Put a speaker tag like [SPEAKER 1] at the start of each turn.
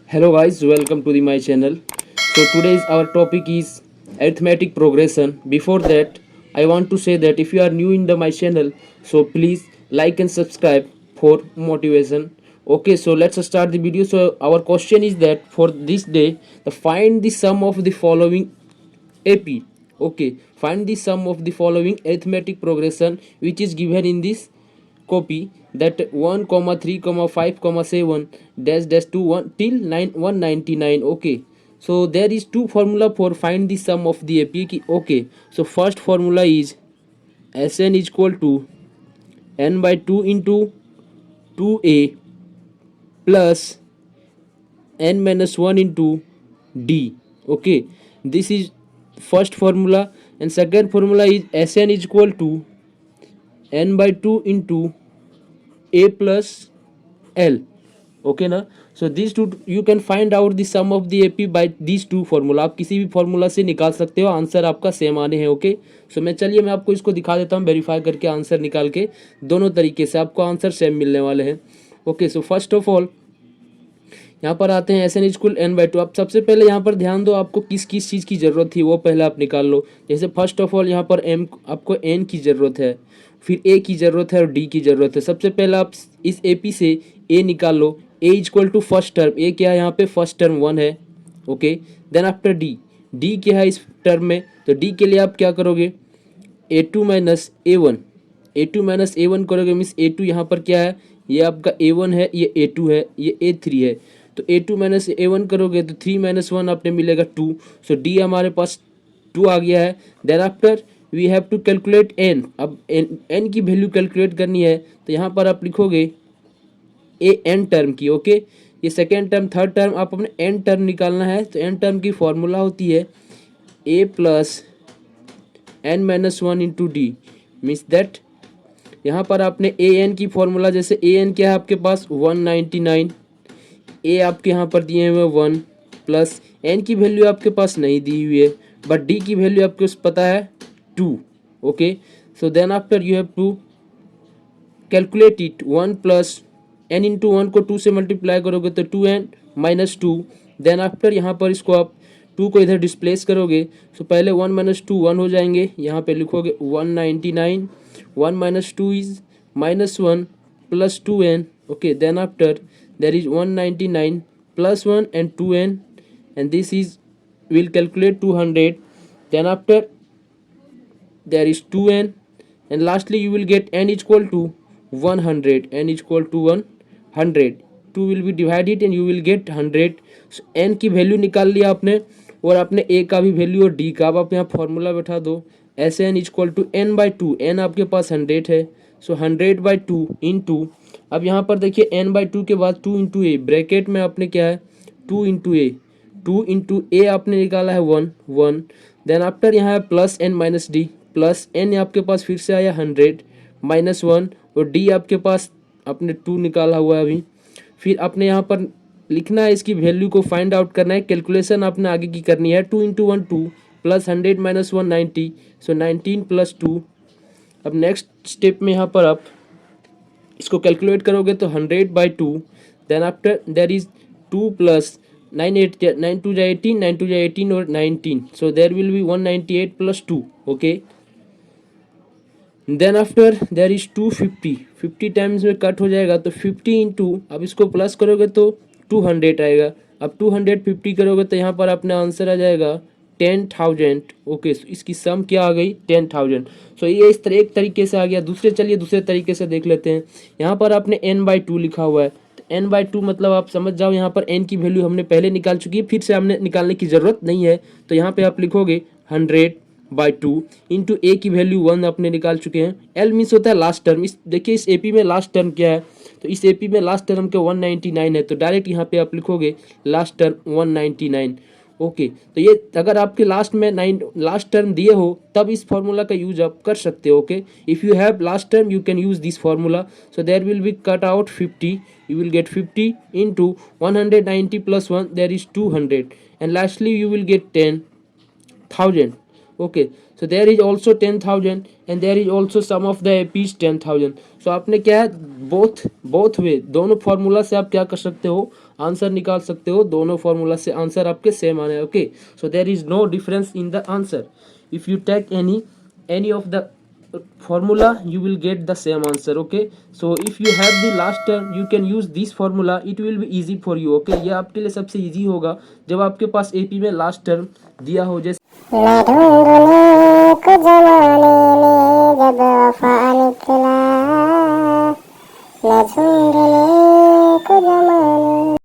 [SPEAKER 1] Hello guys, welcome to my channel. So today's our topic is arithmetic progression. Before that, I want to say that if you are new in my channel, so please like and subscribe for motivation. Okay, so let's start the video. So our question is that for this day, find the sum of the following AP. Okay, find the sum of the following arithmetic progression which is given in this copy, that 1 comma 3 comma 5 comma 7 dash dash 2 1 till 9 199. Okay, so there is two formula for find the sum of the AP. Okay, so first formula is Sn is equal to n by 2 into 2a plus n minus 1 into d. Okay, this is first formula, and second formula is Sn is equal to n by 2 into a plus l. Okay ना. So this two you can find out the sum of the AP by this two formula. आप किसी भी formula से निकाल सकते हो, answer आपका same आने हैं. ओके, सो मैं आपको इसको दिखा देता हूँ वेरीफाई करके आंसर निकाल के. दोनों तरीके से आपको आंसर सेम मिलने वाले हैं. Okay, so first of all यहाँ पर आते हैं Sn इक्वल n बाई 2. आप सबसे पहले यहाँ पर ध्यान दो आपको किस किस चीज़ की ज़रूरत थी वो पहले आप निकाल लो. जैसे फर्स्ट ऑफ ऑल यहाँ पर m आपको n की ज़रूरत है, फिर a की ज़रूरत है और d की ज़रूरत है. सबसे पहले आप इस AP से a निकाल लो. a equal to first term, a क्या है यहाँ पे, फर्स्ट टर्म 1 है. ओके, देन आफ्टर d क्या है इस टर्म में, तो d के लिए आप क्या करोगे, a2 minus a1. a2 minus a1 करोगे मीन्स a2 यहाँ पर क्या है, ये आपका a1 है, ये a2 है, ये a3 है. तो a2 माइनस a1 करोगे तो 3 माइनस 1 आपने मिलेगा 2. सो d हमारे पास 2 आ गया है. Then after we have to calculate n. अब n की वैल्यू कैलकुलेट करनी है तो यहाँ पर आप लिखोगे ए एन टर्म की. ओके, ये सेकेंड टर्म थर्ड टर्म आप अपने एन टर्म निकालना है. तो एन टर्म की फॉर्मूला होती है a plus n minus 1 into d. Means that यहाँ पर आपने ए एन की फॉर्मूला, जैसे ए एन क्या है आपके पास 199, ए आपके यहाँ पर दिए हुए 1 प्लस एन की वैल्यू आपके पास नहीं दी हुई है, बट डी की वैल्यू आपको पता है 2. Okay, so then after you have to calculate it. 1 plus n into 1 को 2 से मल्टीप्लाई करोगे तो 2n माइनस 2. देन आफ्टर यहाँ पर इसको आप 2 को इधर डिस्प्लेस करोगे. सो पहले 1 माइनस 2 1 हो जाएंगे. यहाँ पे लिखोगे 199. 1 minus 2 is minus 1 plus 2n. Okay, then after there is 199 plus 1 and 2n, and this is will calculate 200. Then after there is 2n, and lastly you will get n is equal to 100. n is equal to 100. 2 will be divided and you will get 100. so n की value निकाल लिया आपने, और आपने a का भी value और d का. अब आप यहाँ फॉर्मूला बैठा दो. Sn is equal to n by 2. n आपके पास 100 है, सो 100 बाई 2 इंटू, अब यहाँ पर देखिए n बाई 2 के बाद 2 इंटू ए, ब्रैकेट में आपने क्या है 2 इंटू ए. 2 इंटू ए आपने निकाला है 1. देन आफ्टर यहाँ है plus n minus D. Plus n आपके पास फिर से आया 100 माइनस 1, और d आपके पास आपने 2 निकाला हुआ है अभी. फिर आपने यहाँ पर लिखना है, इसकी वैल्यू को फाइंड आउट करना है. कैलकुलेशन आपने आगे की करनी है. 2 इंटू 1 2 प्लस 100 माइनस 1 90, सो 19 प्लस 2. अब नेक्स्ट स्टेप में यहाँ पर आप इसको कैलकुलेट करोगे तो 100 by 2. Then after there is 2 plus 9 two जा 18, 9 टू जा 18 और 19, so there will be 198 plus 2. Okay, then after there is 250. 50 times में कट हो जाएगा तो 50 इंटू, अब इसको प्लस करोगे तो 200 आएगा. अब 250 करोगे तो यहाँ पर अपना आंसर आ जाएगा 10,000. ओके, इसकी सम क्या आ गई 10,000. सो ये इस तरह एक तरीके से आ गया. चलिए दूसरे तरीके से देख लेते हैं. यहाँ पर आपने n बाई 2 लिखा हुआ है, तो n बाई 2 मतलब आप समझ जाओ यहाँ पर n की वैल्यू हमने पहले निकाल चुकी है, फिर से हमने निकालने की ज़रूरत नहीं है. तो यहाँ पे आप लिखोगे 100 बाई 2 इंटू ए की वैल्यू 1 आपने निकाल चुके हैं. एल मीन्स होता है लास्ट टर्म. इस देखिए इस एपी में लास्ट टर्म क्या है, तो इस एपी में लास्ट टर्म के 199 है, तो डायरेक्ट यहाँ पे आप लिखोगे लास्ट टर्म 199. ओके, तो ये अगर आपके लास्ट में लास्ट टर्म दिए हो तब इस फार्मूला का यूज आप कर सकते हो. Okay, if you have last term you can use this formula. So there will be cut out 50. you will get 50 into 190 plus 1, there is 200, and lastly you will get 10,000. Okay, so there is also 10,000 and there is also sum of the AP is 10,000. So आपने क्या है, both way, दोनों formula से आप क्या कर सकते हो, आंसर निकाल सकते हो, दोनों फार्मूला से आंसर आपके सेम आने. Okay, so there is no difference in the answer. If you take any of the formula you will get the same answer. Okay, so if you have the last term you can use this formula, it will be easy for you. Okay, ये आपके लिए सबसे easy होगा जब आपके पास AP में last term दिया हो. जैसे
[SPEAKER 2] मैं ढूंढने को जमाने में जब वफा निकला, मैं ढूंढने को जमाने